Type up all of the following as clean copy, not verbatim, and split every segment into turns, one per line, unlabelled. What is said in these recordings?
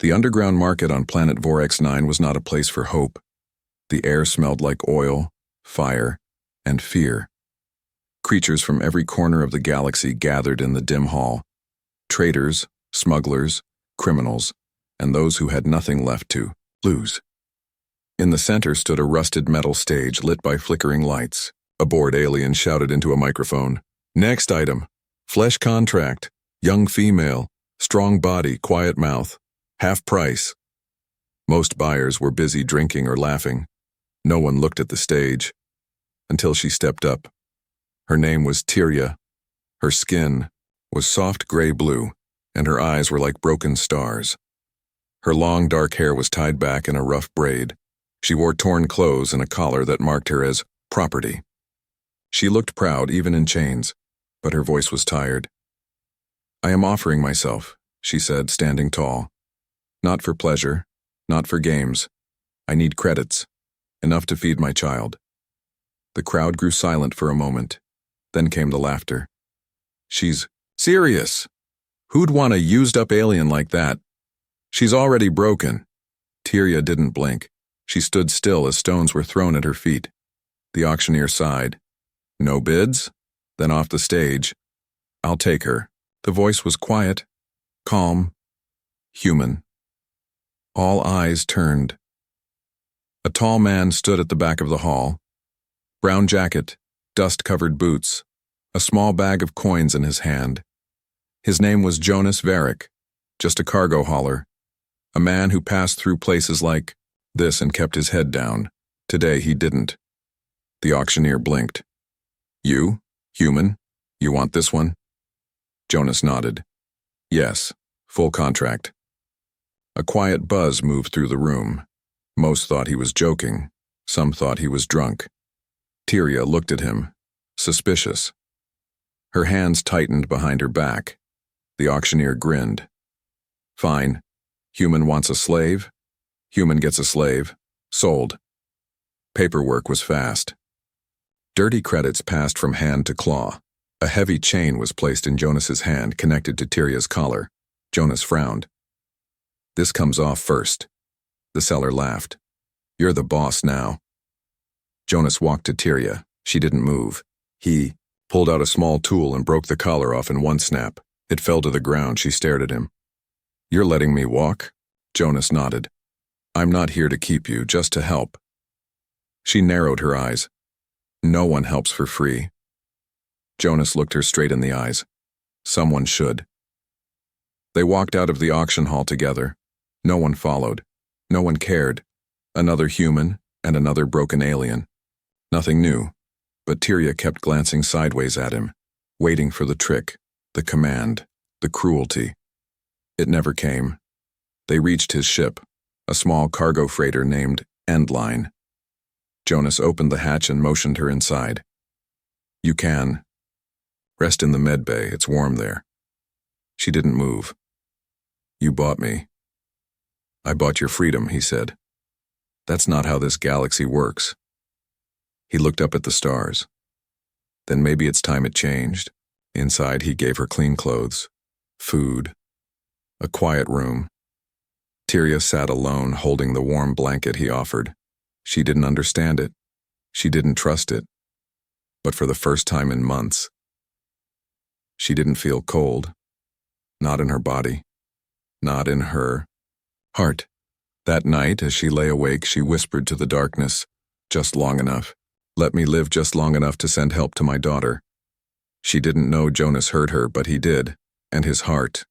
The underground market on planet Vorex 9 was not a place for hope. The air smelled like oil, fire, and fear. Creatures from every corner of the galaxy gathered in the dim hall. Traders, smugglers, criminals, and those who had nothing left to lose. In the center stood a rusted metal stage lit by flickering lights. A bored alien shouted into a microphone, "Next item. Flesh contract. Young female. Strong body, quiet mouth. Half price." Most buyers were busy drinking or laughing. No one looked at the stage. Until she stepped up. Her name was Tyria. Her skin was soft gray blue, and her eyes were like broken stars. Her long dark hair was tied back in a rough braid. She wore torn clothes and a collar that marked her as property. She looked proud even in chains, but her voice was tired. "I am offering myself," she said, standing tall. "Not for pleasure, not for games. I need credits, enough to feed my child." The crowd grew silent for a moment. Then came the laughter. "She's serious. Who'd want a used-up alien like that? She's already broken." Tyria didn't blink. She stood still as stones were thrown at her feet. The auctioneer sighed. "No bids?" Then off the stage, "I'll take her." The voice was quiet, calm, human. All eyes turned. A tall man stood at the back of the hall. Brown jacket, dust-covered boots, a small bag of coins in his hand. His name was Jonas Varick, just a cargo hauler, a man who passed through places like this and kept his head down. Today he didn't. The auctioneer blinked. "You, human, you want this one?" Jonas nodded. "Yes, full contract." A quiet buzz moved through the room. Most thought he was joking. Some thought he was drunk. Tyria looked at him, suspicious. Her hands tightened behind her back. The auctioneer grinned. "Fine. Human wants a slave. Human gets a slave. Sold." Paperwork was fast. Dirty credits passed from hand to claw. A heavy chain was placed in Jonas's hand, connected to Tyria's collar. Jonas frowned. "This comes off first." The seller laughed. "You're the boss now." Jonas walked to Tyria. She didn't move. He pulled out a small tool and broke the collar off in one snap. It fell to the ground. She stared at him. "You're letting me walk?" Jonas nodded. "I'm not here to keep you, just to help." She narrowed her eyes. "No one helps for free." Jonas looked her straight in the eyes. "Someone should." They walked out of the auction hall together. No one followed. No one cared. Another human and another broken alien. Nothing new, but Tyria kept glancing sideways at him, waiting for the trick, the command, the cruelty. It never came. They reached his ship, a small cargo freighter named Endline. Jonas opened the hatch and motioned her inside. "You can. Rest in the med bay, it's warm there." She didn't move. "You bought me." "I bought your freedom," he said. "That's not how this galaxy works." He looked up at the stars. Then maybe it's time it changed. Inside, he gave her clean clothes, food, a quiet room. Tyria sat alone, holding the warm blanket he offered. She didn't understand it. She didn't trust it. But for the first time in months, she didn't feel cold. Not in her body. Not in her heart. That night, as she lay awake, she whispered to the darkness, "Just long enough. Let me live just long enough to send help to my daughter." She didn't know Jonas heard her, but he did, and his heart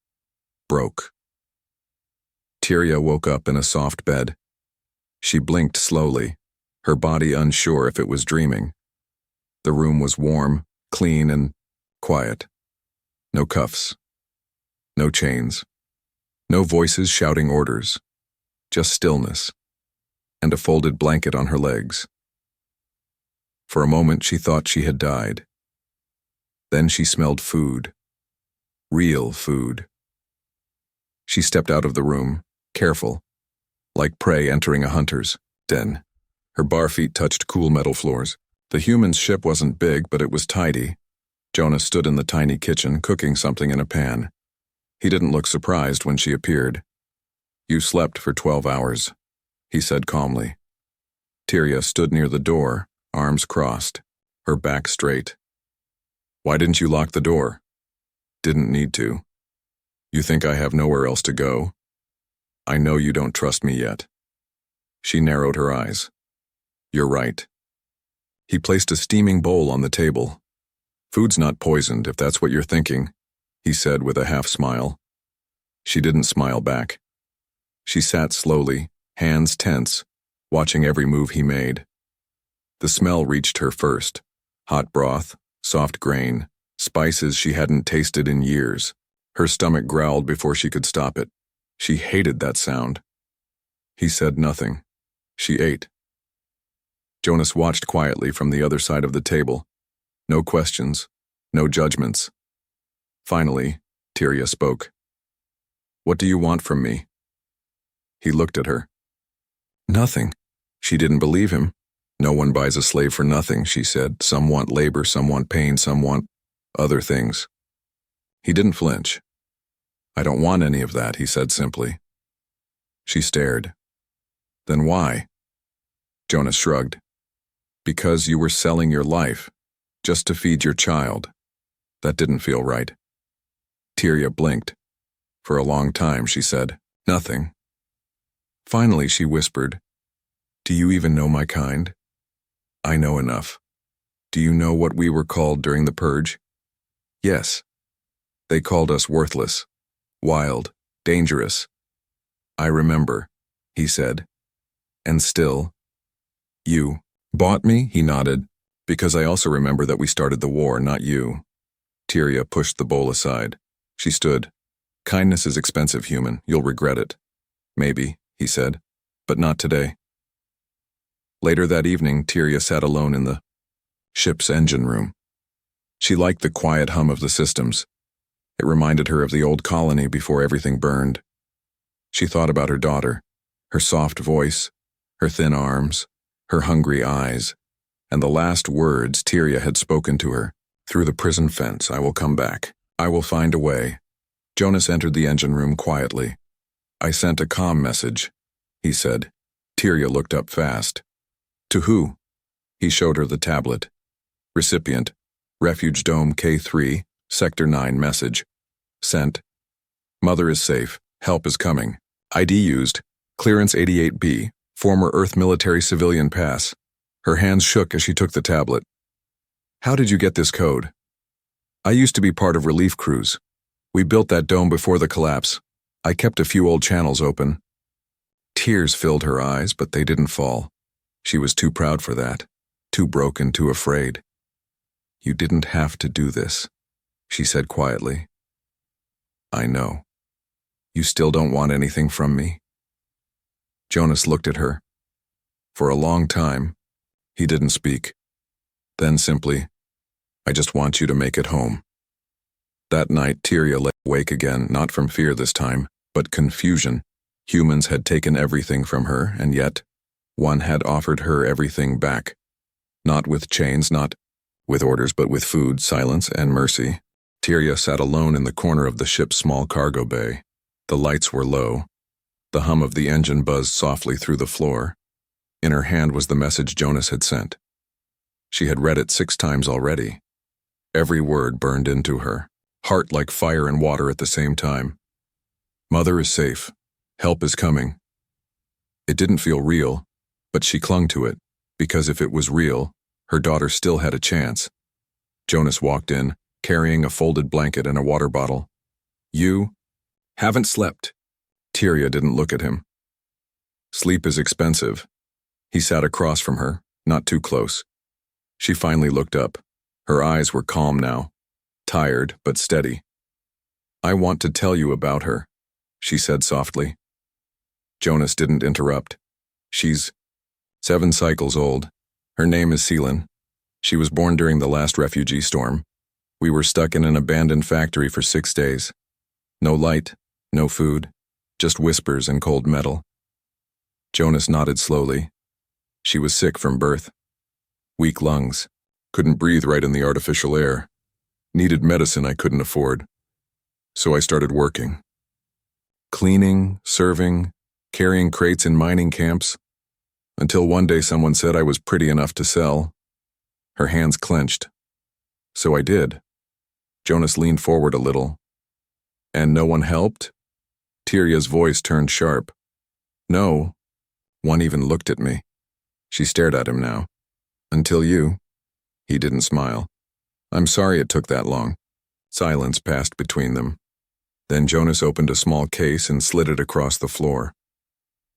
broke. Tyria woke up in a soft bed. She blinked slowly, her body unsure if it was dreaming. The room was warm, clean, and quiet. No cuffs. No chains. No voices shouting orders. Just stillness, and a folded blanket on her legs. For a moment she thought she had died. Then she smelled food. Real food. She stepped out of the room, careful, like prey entering a hunter's den. Her bare feet touched cool metal floors. The human's ship wasn't big, but it was tidy. Jonas stood in the tiny kitchen, cooking something in a pan. He didn't look surprised when she appeared. You slept for 12 hours, he said calmly. Tyria stood near the door, arms crossed, her back straight. Why didn't you lock the door? Didn't need to. You think I have nowhere else to go? I know you don't trust me yet. She narrowed her eyes. You're right. He placed a steaming bowl on the table. Food's not poisoned, if that's what you're thinking, he said with a half smile. She didn't smile back. She sat slowly, hands tense, watching every move he made. The smell reached her first. Hot broth, soft grain, spices she hadn't tasted in years. Her stomach growled before she could stop it. She hated that sound. He said nothing. She ate. Jonas watched quietly from the other side of the table. No questions, no judgments. Finally, Tyria spoke. What do you want from me? He looked at her. Nothing. She didn't believe him. No one buys a slave for nothing, she said. Some want labor, some want pain, some want other things. He didn't flinch. I don't want any of that, he said simply. She stared. Then why? Jonas shrugged. Because you were selling your life, just to feed your child. That didn't feel right. Tyria blinked. For a long time, she said, nothing. Finally, she whispered, do you even know my kind? I know enough. Do you know what we were called during the purge? Yes. They called us worthless, wild, dangerous. I remember, he said. And still, you bought me, he nodded, because I also remember that we started the war, not you. Tyria pushed the bowl aside. She stood. Kindness is expensive, human. You'll regret it. Maybe, he said, but not today. Later that evening, Tyria sat alone in the ship's engine room. She liked the quiet hum of the systems. It reminded her of the old colony before everything burned. She thought about her daughter, her soft voice, her thin arms, her hungry eyes, and the last words Tyria had spoken to her. Through the prison fence, I will come back. I will find a way. Jonas entered the engine room quietly. I sent a comm message, he said. Tyria looked up fast. To who? He showed her the tablet. Recipient, Refuge Dome K3, Sector 9 message. Sent. Mother is safe. Help is coming. ID used. Clearance 88B. Former Earth military civilian pass. Her hands shook as she took the tablet. How did you get this code? I used to be part of relief crews. We built that dome before the collapse. I kept a few old channels open. Tears filled her eyes, but they didn't fall. She was too proud for that, too broken, too afraid. You didn't have to do this, she said quietly. I know. You still don't want anything from me? Jonas looked at her. For a long time, he didn't speak. Then simply, I just want you to make it home. That night, Tyria lay awake again, not from fear this time, but confusion. Humans had taken everything from her, and yet, one had offered her everything back. Not with chains, not with orders, but with food, silence, and mercy. Tyria sat alone in the corner of the ship's small cargo bay. The lights were low. The hum of the engine buzzed softly through the floor. In her hand was the message Jonas had sent. She had read it 6 times already. Every word burned into her, heart like fire and water at the same time. Mother is safe. Help is coming. It didn't feel real, but she clung to it, because if it was real, her daughter still had a chance. Jonas walked in, carrying a folded blanket and a water bottle. You haven't slept. Tyria didn't look at him. Sleep is expensive. He sat across from her, not too close. She finally looked up. Her eyes were calm now, tired but steady. I want to tell you about her, she said softly. Jonas didn't interrupt. She's 7 cycles old. Her name is Seelin. She was born during the last refugee storm. We were stuck in an abandoned factory for 6 days. No light, no food, just whispers and cold metal. Jonas nodded slowly. She was sick from birth. Weak lungs. Couldn't breathe right in the artificial air. Needed medicine I couldn't afford. So I started working. Cleaning, serving, carrying crates in mining camps, until one day someone said I was pretty enough to sell. Her hands clenched. So I did. Jonas leaned forward a little. And no one helped? Tyria's voice turned sharp. No. One even looked at me. She stared at him now. Until you. He didn't smile. I'm sorry it took that long. Silence passed between them. Then Jonas opened a small case and slid it across the floor.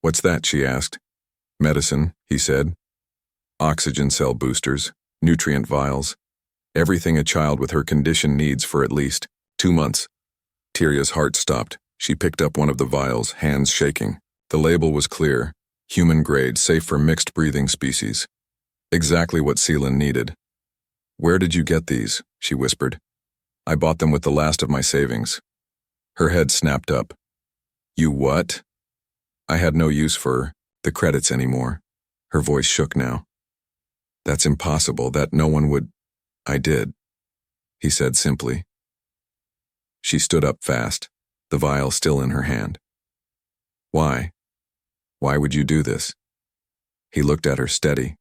What's that? She asked. Medicine, he said. Oxygen cell boosters, nutrient vials, everything a child with her condition needs for at least 2 months. Tyria's heart stopped. She picked up one of the vials, hands shaking. The label was clear. Human grade, safe for mixed breathing species. Exactly what Seelan needed. Where did you get these? She whispered. I bought them with the last of my savings. Her head snapped up. You what? I had no use for the credits anymore. Her voice shook now. That's impossible, that no one would. I did, he said simply. She stood up fast, the vial still in her hand. Why? Why would you do this? He looked at her steady.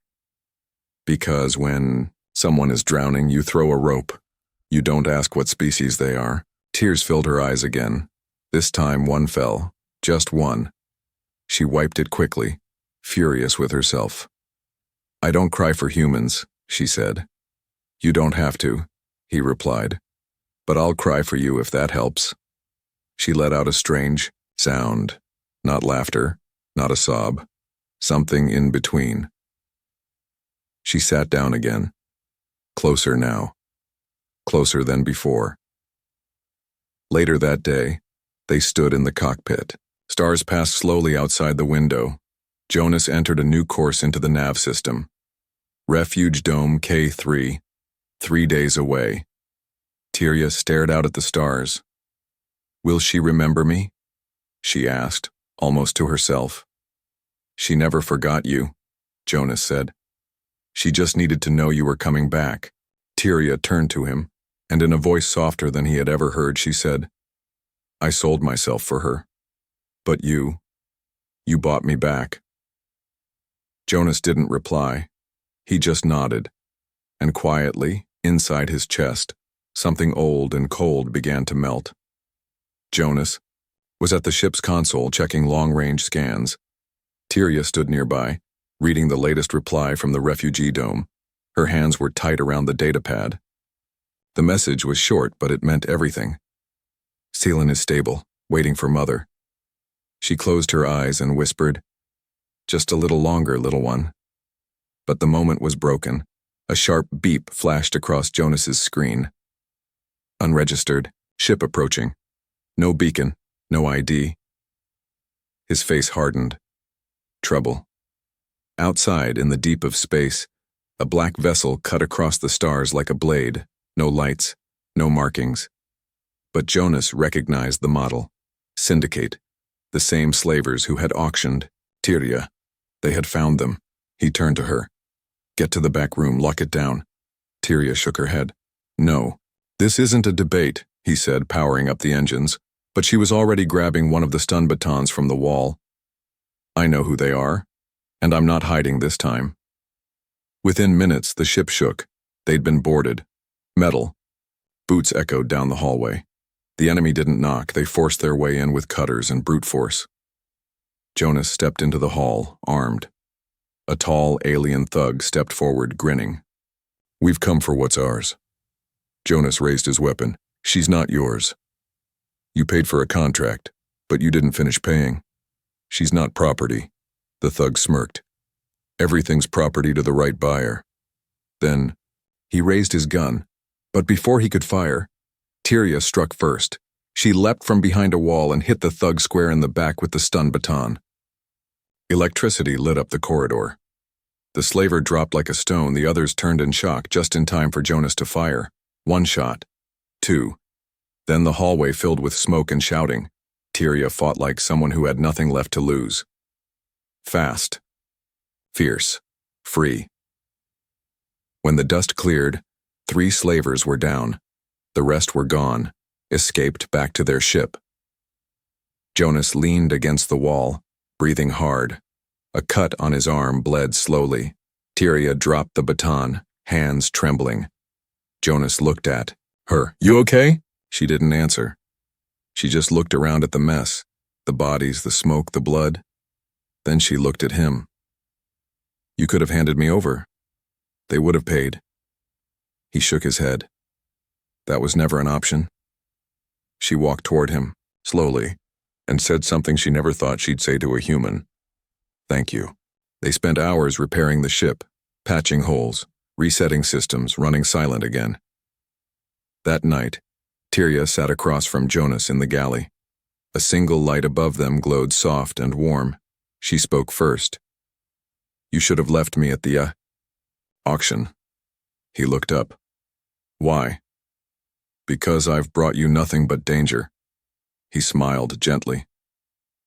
Because when someone is drowning, you throw a rope. You don't ask what species they are. Tears filled her eyes again. This time one fell, just one. She wiped it quickly, furious with herself. I don't cry for humans, she said. You don't have to, he replied. But I'll cry for you if that helps. She let out a strange sound, not laughter, not a sob, something in between. She sat down again, closer now, closer than before. Later that day, they stood in the cockpit. Stars passed slowly outside the window. Jonas entered a new course into the nav system. Refuge Dome K3, 3 days away. Tyria stared out at the stars. Will she remember me? She asked, almost to herself. She never forgot you, Jonas said. She just needed to know you were coming back. Tyria turned to him, and in a voice softer than he had ever heard, she said, I sold myself for her. But you bought me back. Jonas didn't reply. He just nodded, and quietly, inside his chest, something old and cold began to melt. Jonas was at the ship's console checking long-range scans. Tyria stood nearby, reading the latest reply from the refugee dome. Her hands were tight around the datapad. The message was short, but it meant everything. Seelan is stable, waiting for Mother. She closed her eyes and whispered, Just a little longer, little one. But the moment was broken. A sharp beep flashed across Jonas's screen. Unregistered, ship approaching. No beacon, no ID. His face hardened. Trouble. Outside, in the deep of space, a black vessel cut across the stars like a blade. No lights, no markings. But Jonas recognized the model. Syndicate. The same slavers who had auctioned Tyria. They had found them. He turned to her. Get to the back room, lock it down. Tyria shook her head. No. This isn't a debate, he said, powering up the engines, but she was already grabbing one of the stun batons from the wall. I know who they are, and I'm not hiding this time. Within minutes, the ship shook. They'd been boarded. Metal. Boots echoed down the hallway. The enemy didn't knock. They forced their way in with cutters and brute force. Jonas stepped into the hall, armed. A tall, alien thug stepped forward, grinning. We've come for what's ours. Jonas raised his weapon. She's not yours. You paid for a contract, but you didn't finish paying. She's not property. The thug smirked. Everything's property to the right buyer. Then, he raised his gun, but before he could fire, Tyria struck first. She leapt from behind a wall and hit the thug square in the back with the stun baton. Electricity lit up the corridor. The slaver dropped like a stone. The others turned in shock just in time for Jonas to fire. 1 shot. 2. Then the hallway filled with smoke and shouting. Tyria fought like someone who had nothing left to lose. Fast. Fierce. Free. When the dust cleared, 3 slavers were down. The rest were gone, escaped back to their ship. Jonas leaned against the wall, breathing hard. A cut on his arm bled slowly. Tyria dropped the baton, hands trembling. Jonas looked at her. "You okay?" She didn't answer. She just looked around at the mess, the bodies, the smoke, the blood. Then she looked at him. "You could have handed me over. They would have paid." He shook his head. That was never an option. She walked toward him, slowly, and said something she never thought she'd say to a human. "Thank you." They spent hours repairing the ship, patching holes, resetting systems, running silent again. That night, Tyria sat across from Jonas in the galley. A single light above them glowed soft and warm. She spoke first. "You should have left me at the, auction." He looked up. "Why?" "Because I've brought you nothing but danger." He smiled gently.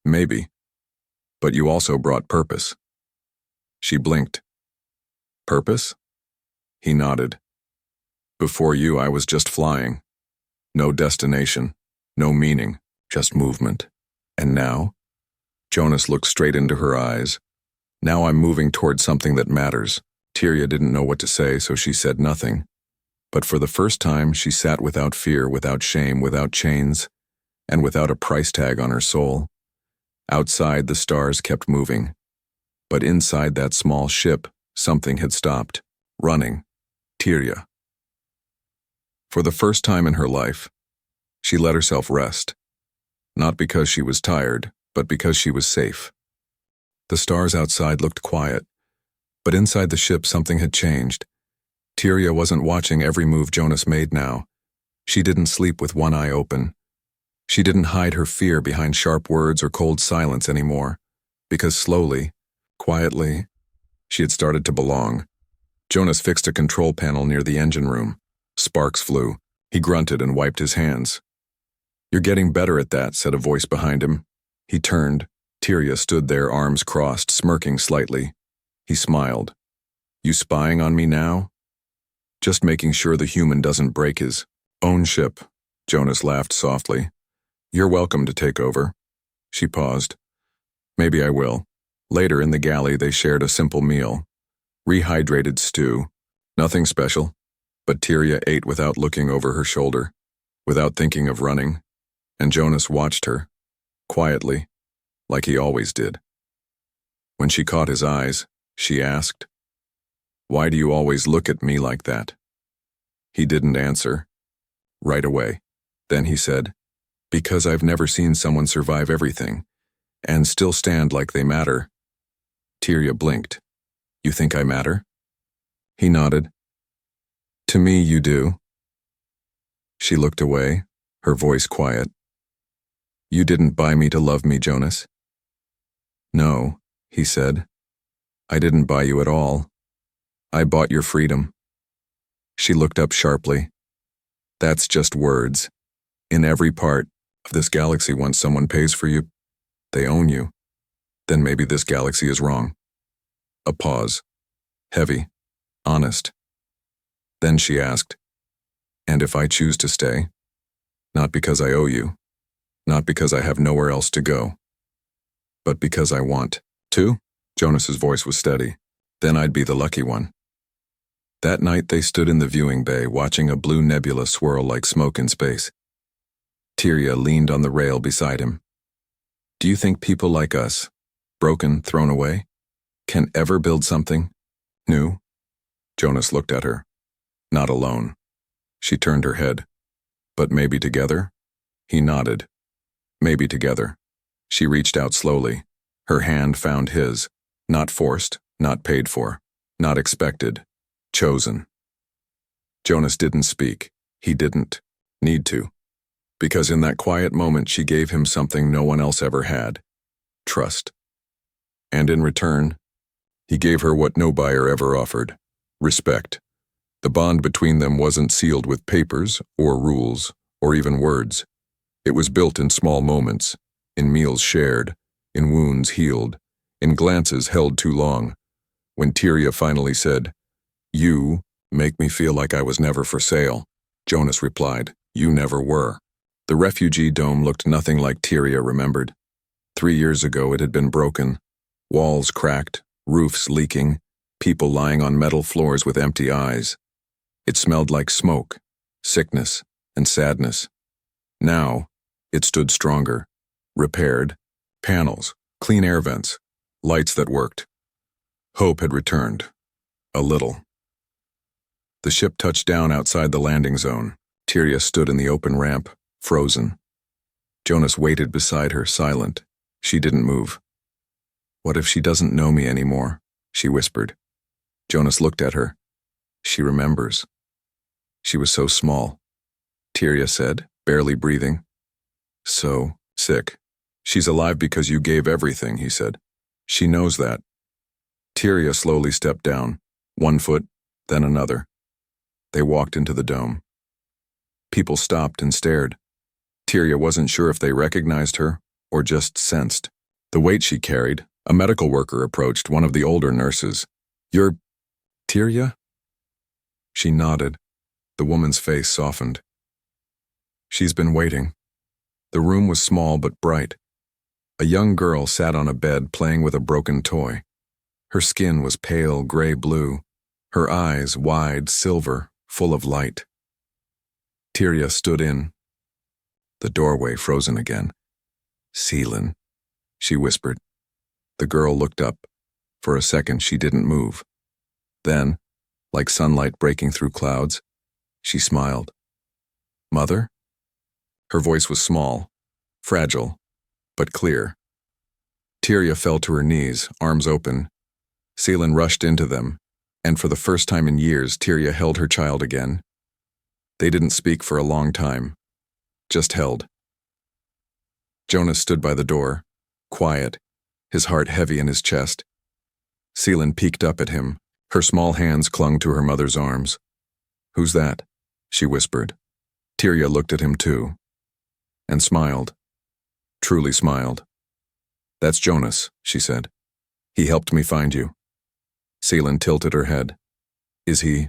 "Maybe. But you also brought purpose." She blinked. "Purpose?" He nodded. "Before you, I was just flying. No destination, no meaning, just movement. And now?" Jonas looked straight into her eyes. "Now I'm moving toward something that matters." Tyria didn't know what to say, so she said nothing. But for the first time, she sat without fear, without shame, without chains, and without a price tag on her soul. Outside, the stars kept moving. But inside that small ship, something had stopped. Running. Tyria. For the first time in her life, she let herself rest. Not because she was tired, but because she was safe. The stars outside looked quiet, but inside the ship something had changed. Tyria wasn't watching every move Jonas made now. She didn't sleep with one eye open. She didn't hide her fear behind sharp words or cold silence anymore, because slowly, quietly, she had started to belong. Jonas fixed a control panel near the engine room. Sparks flew. He grunted and wiped his hands. "You're getting better at that," said a voice behind him. He turned. Tyria stood there, arms crossed, smirking slightly. He smiled. "You spying on me now?" "Just making sure the human doesn't break his own ship." Jonas laughed softly. "You're welcome to take over." She paused. "Maybe I will." Later in the galley, they shared a simple meal. Rehydrated stew. Nothing special. But Tyria ate without looking over her shoulder, without thinking of running, and Jonas watched her, quietly, like he always did. When she caught his eyes, she asked, "Why do you always look at me like that?" He didn't answer. Right away. Then he said, "Because I've never seen someone survive everything, and still stand like they matter." Tyria blinked. "You think I matter?" He nodded. "To me, you do." She looked away, her voice quiet. "You didn't buy me to love me, Jonas." "No," he said. "I didn't buy you at all. I bought your freedom." She looked up sharply. "That's just words. In every part of this galaxy, once someone pays for you, they own you. Then maybe this galaxy is wrong." A pause. Heavy. Honest. Then she asked, "And if I choose to stay? Not because I owe you, not because I have nowhere else to go, but because I want to?" Jonas's voice was steady. "Then I'd be the lucky one." That night they stood in the viewing bay, watching a blue nebula swirl like smoke in space. Tyria leaned on the rail beside him. "Do you think people like us, broken, thrown away, can ever build something new?" Jonas looked at her. Not alone. She turned her head. "But maybe together?" He nodded. "Maybe together." She reached out slowly. Her hand found his. Not forced, not paid for, not expected. Chosen. Jonas didn't speak. He didn't need to. Because in that quiet moment she gave him something no one else ever had. Trust. And in return, he gave her what no buyer ever offered. Respect. The bond between them wasn't sealed with papers, or rules, or even words. It was built in small moments, in meals shared, in wounds healed, in glances held too long. When Tyria finally said, "You make me feel like I was never for sale," Jonas replied, "You never were." The refugee dome looked nothing like Tyria remembered. 3 years ago it had been broken, walls cracked, roofs leaking, people lying on metal floors with empty eyes. It smelled like smoke, sickness, and sadness. Now, it stood stronger, repaired, panels, clean air vents, lights that worked. Hope had returned. A little. The ship touched down outside the landing zone. Tyria stood in the open ramp, frozen. Jonas waited beside her, silent. She didn't move. "What if she doesn't know me anymore?" she whispered. Jonas looked at her. "She remembers." She was so small. Tyria said, barely breathing. "So sick." "She's alive because you gave everything," he said. "She knows that." Tyria slowly stepped down, one foot, then another. They walked into the dome. People stopped and stared. Tyria wasn't sure if they recognized her or just sensed the weight she carried. A medical worker approached, one of the older nurses. "You're Tyria?" She nodded. The woman's face softened. "She's been waiting." The room was small but bright. A young girl sat on a bed playing with a broken toy. Her skin was pale gray-blue, her eyes wide silver, full of light. Tyria stood in. The doorway frozen again. "Seelan," she whispered. The girl looked up. For a second she didn't move. Then, like sunlight breaking through clouds, she smiled. "Mother?" Her voice was small, fragile, but clear. Tyria fell to her knees, arms open. Seelan rushed into them, and for the first time in years, Tyria held her child again. They didn't speak for a long time, just held. Jonas stood by the door, quiet, his heart heavy in his chest. Seelan peeked up at him. Her small hands clung to her mother's arms. "Who's that?" she whispered. Tyria looked at him too, and smiled, truly smiled. "That's Jonas," she said. "He helped me find you." Seelan tilted her head. "Is he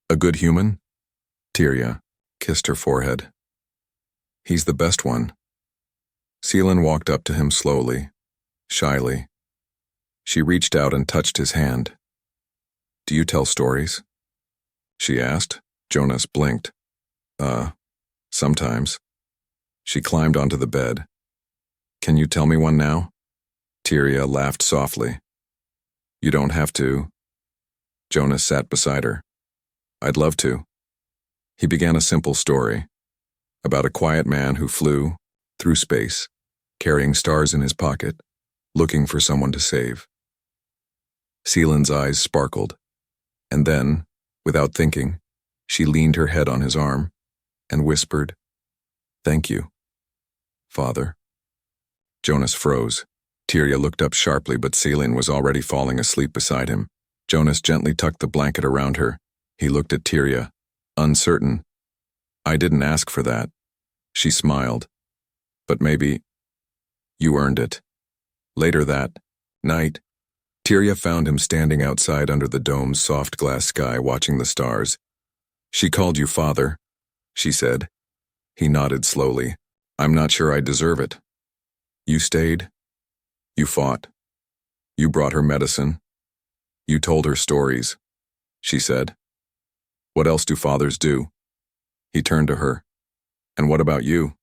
a good human?" Tyria kissed her forehead. "He's the best one." Seelan walked up to him slowly, shyly. She reached out and touched his hand. "Do you tell stories?" she asked. Jonas blinked. Sometimes." She climbed onto the bed. "Can you tell me one now?" Tyria laughed softly. "You don't have to." Jonas sat beside her. "I'd love to." He began a simple story about a quiet man who flew through space, carrying stars in his pocket, looking for someone to save. Seelan's eyes sparkled, and then, without thinking, she leaned her head on his arm and whispered, "Thank you, Father." Jonas froze. Tyria looked up sharply, but Seelan was already falling asleep beside him. Jonas gently tucked the blanket around her. He looked at Tyria, uncertain. "I didn't ask for that." She smiled. "But maybe you earned it." Later that night, Tyria found him standing outside under the dome's soft glass sky watching the stars. "She called you father," she said. He nodded slowly. "I'm not sure I deserve it." "You stayed. You fought. You brought her medicine. You told her stories," she said. "What else do fathers do?" He turned to her. "And what about you?"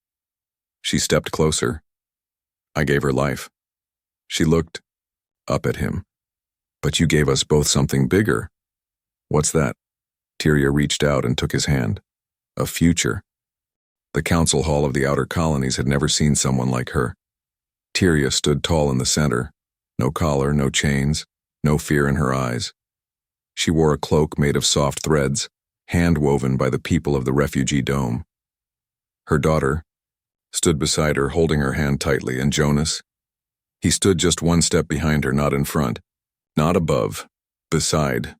She stepped closer. "I gave her life." She looked up at him. "But you gave us both something bigger." "What's that?" Tyria reached out and took his hand. "A future." The council hall of the outer colonies had never seen someone like her. Tyria stood tall in the center. No collar, no chains, no fear in her eyes. She wore a cloak made of soft threads, hand-woven by the people of the refugee dome. Her daughter stood beside her, holding her hand tightly, and Jonas, he stood just one step behind her, not in front, not above, beside.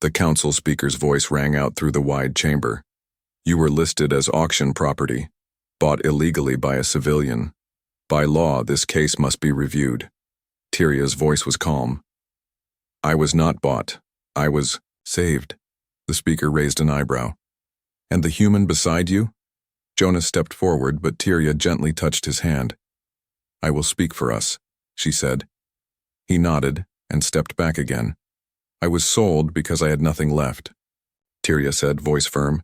The council speaker's voice rang out through the wide chamber. "You were listed as auction property, bought illegally by a civilian. By law, this case must be reviewed." Tyria's voice was calm. "I was not bought. I was saved." The speaker raised an eyebrow. "And the human beside you?" Jonas stepped forward, but Tyria gently touched his hand. I will speak for us, she said. He nodded and stepped back again. I was sold because I had nothing left. Tyria said, voice firm.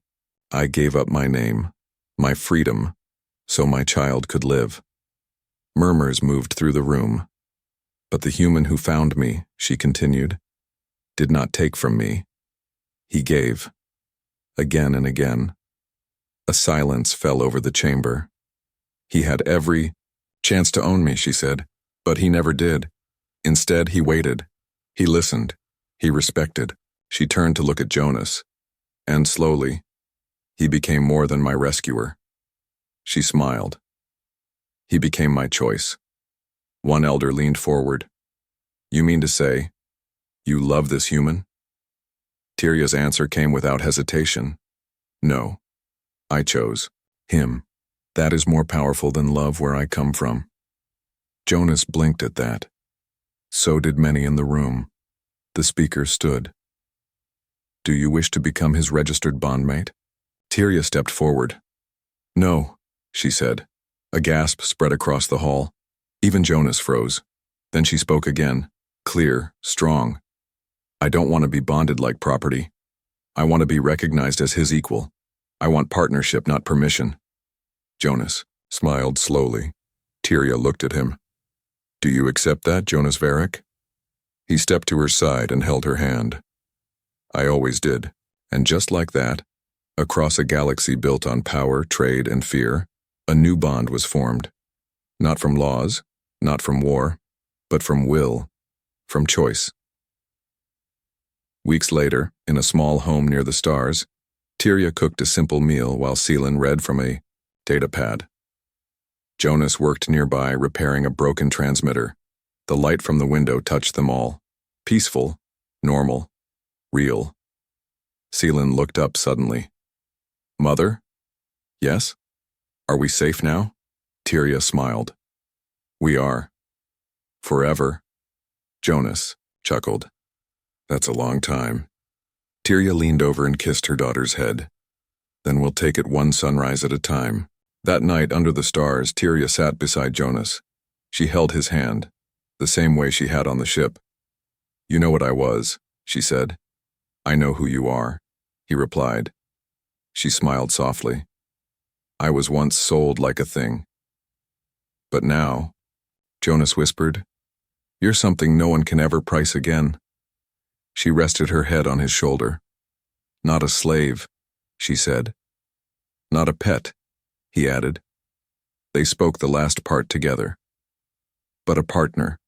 I gave up my name, my freedom, so my child could live. Murmurs moved through the room. But the human who found me, she continued, did not take from me. He gave. Again and again. A silence fell over the chamber. He had every chance to own me, she said, but he never did. Instead, he waited. He listened. He respected. She turned to look at Jonas. And slowly, he became more than my rescuer. She smiled. He became my choice. One elder leaned forward. You mean to say, you love this human? Tyria's answer came without hesitation. No. I chose him. That is more powerful than love where I come from. Jonas blinked at that. So did many in the room. The speaker stood. Do you wish to become his registered bondmate? Tyria stepped forward. No, she said. A gasp spread across the hall. Even Jonas froze. Then she spoke again, clear, strong. I don't want to be bonded like property. I want to be recognized as his equal. I want partnership, not permission. Jonas smiled slowly. Tyria looked at him. Do you accept that, Jonas Varric? He stepped to her side and held her hand. I always did. And just like that, across a galaxy built on power, trade, and fear, a new bond was formed. Not from laws, not from war, but from will, from choice. Weeks later, in a small home near the stars, Tyria cooked a simple meal while Seelan read from a datapad. Jonas worked nearby, repairing a broken transmitter. The light from the window touched them all. Peaceful, normal, real. Seelan looked up suddenly. Mother? Yes? Are we safe now? Tyria smiled. We are. Forever. Jonas chuckled. That's a long time. Tyria leaned over and kissed her daughter's head. Then we'll take it one sunrise at a time. That night, under the stars, Tyria sat beside Jonas. She held his hand, the same way she had on the ship. You know what I was, she said. I know who you are, he replied. She smiled softly. I was once sold like a thing. But now, Jonas whispered, you're something no one can ever price again. She rested her head on his shoulder. Not a slave, she said. Not a pet, he added. They spoke the last part together. But a partner.